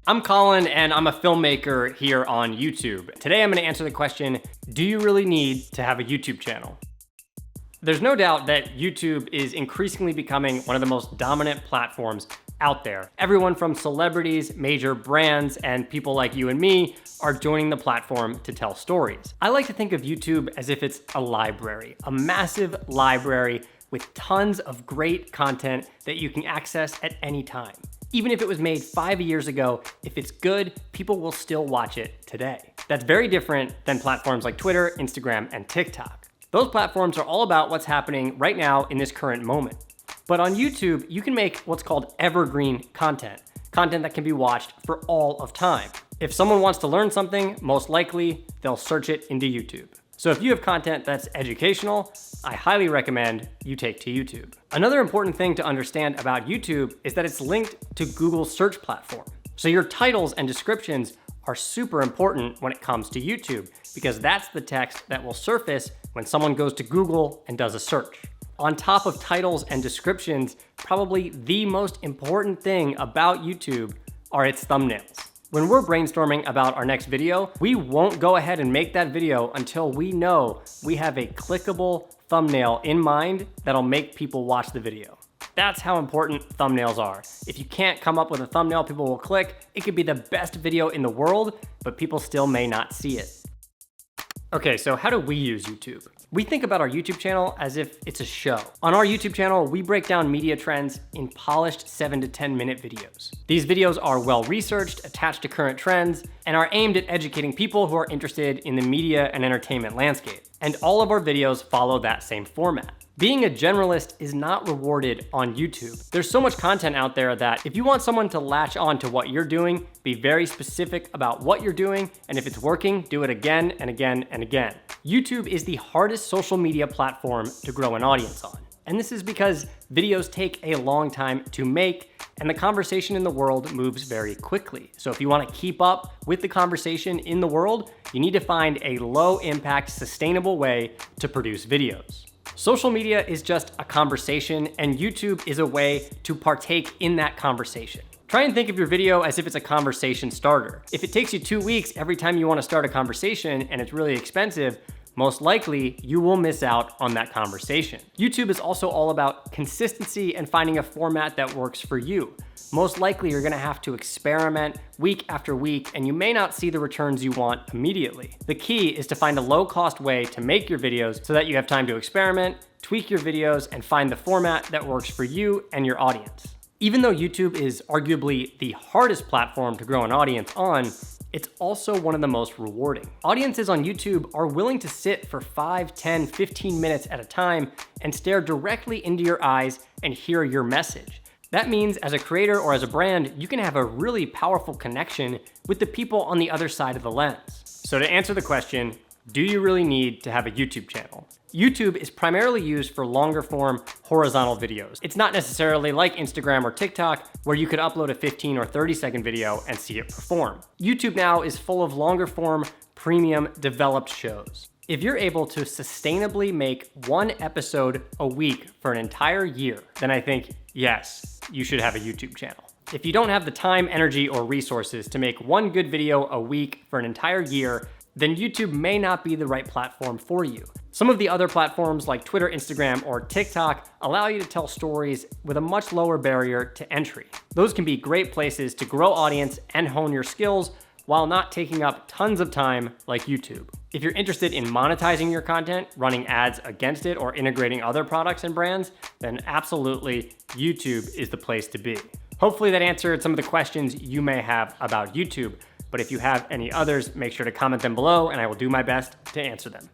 I'm Colin and I'm a filmmaker here on YouTube. Today I'm going to answer the question, do you really need to have a YouTube channel? There's no doubt that YouTube is increasingly becoming one of the most dominant platforms out there. Everyone from celebrities, major brands, and people like you and me are joining the platform to tell stories. I like to think of YouTube as if it's a library, a massive library with tons of great content that you can access at any time. Even if it was made 5 years ago, if it's good, people will still watch it today. That's very different than platforms like Twitter, Instagram, and TikTok. Those platforms are all about what's happening right now in this current moment. But on YouTube, you can make what's called evergreen content that can be watched for all of time. If someone wants to learn something, most likely they'll search it into YouTube. So if you have content that's educational, I highly recommend you take to YouTube. Another important thing to understand about YouTube is that it's linked to Google's search platform. So your titles and descriptions are super important when it comes to YouTube because that's the text that will surface when someone goes to Google and does a search. On top of titles and descriptions, probably the most important thing about YouTube are its thumbnails. When we're brainstorming about our next video, we won't go ahead and make that video until we know we have a clickable thumbnail in mind that'll make people watch the video. That's how important thumbnails are. If you can't come up with a thumbnail people will click, it could be the best video in the world, but people still may not see it. Okay, so how do we use YouTube? We think about our YouTube channel as if it's a show. On our YouTube channel, we break down media trends in polished 7 to 10 minute videos. These videos are well researched, attached to current trends, and are aimed at educating people who are interested in the media and entertainment landscape. And all of our videos follow that same format. Being a generalist is not rewarded on YouTube. There's so much content out there that if you want someone to latch on to what you're doing, be very specific about what you're doing, and if it's working, do it again and again and again. YouTube is the hardest social media platform to grow an audience on. And this is because videos take a long time to make, and the conversation in the world moves very quickly. So if you want to keep up with the conversation in the world, you need to find a low impact, sustainable way to produce videos. Social media is just a conversation, and YouTube is a way to partake in that conversation. Try and think of your video as if it's a conversation starter. If it takes you 2 weeks every time you want to start a conversation and it's really expensive, most likely you will miss out on that conversation. YouTube is also all about consistency and finding a format that works for you. Most likely you're gonna have to experiment week after week, and you may not see the returns you want immediately. The key is to find a low-cost way to make your videos so that you have time to experiment, tweak your videos, and find the format that works for you and your audience. Even though YouTube is arguably the hardest platform to grow an audience on, it's also one of the most rewarding. Audiences on YouTube are willing to sit for 5, 10, 15 minutes at a time and stare directly into your eyes and hear your message. That means as a creator or as a brand, you can have a really powerful connection with the people on the other side of the lens. So to answer the question, do you really need to have a YouTube channel? YouTube is primarily used for longer form horizontal videos. It's not necessarily like Instagram or TikTok where you could upload a 15 or 30-second video and see it perform. YouTube now is full of longer form, premium developed shows. If you're able to sustainably make one episode a week for an entire year, then I think, yes, you should have a YouTube channel. If you don't have the time, energy, or resources to make one good video a week for an entire year, then YouTube may not be the right platform for you. Some of the other platforms like Twitter, Instagram, or TikTok allow you to tell stories with a much lower barrier to entry. Those can be great places to grow audience and hone your skills while not taking up tons of time like YouTube. If you're interested in monetizing your content, running ads against it, or integrating other products and brands, then absolutely YouTube is the place to be. Hopefully that answered some of the questions you may have about YouTube, but if you have any others, make sure to comment them below and I will do my best to answer them.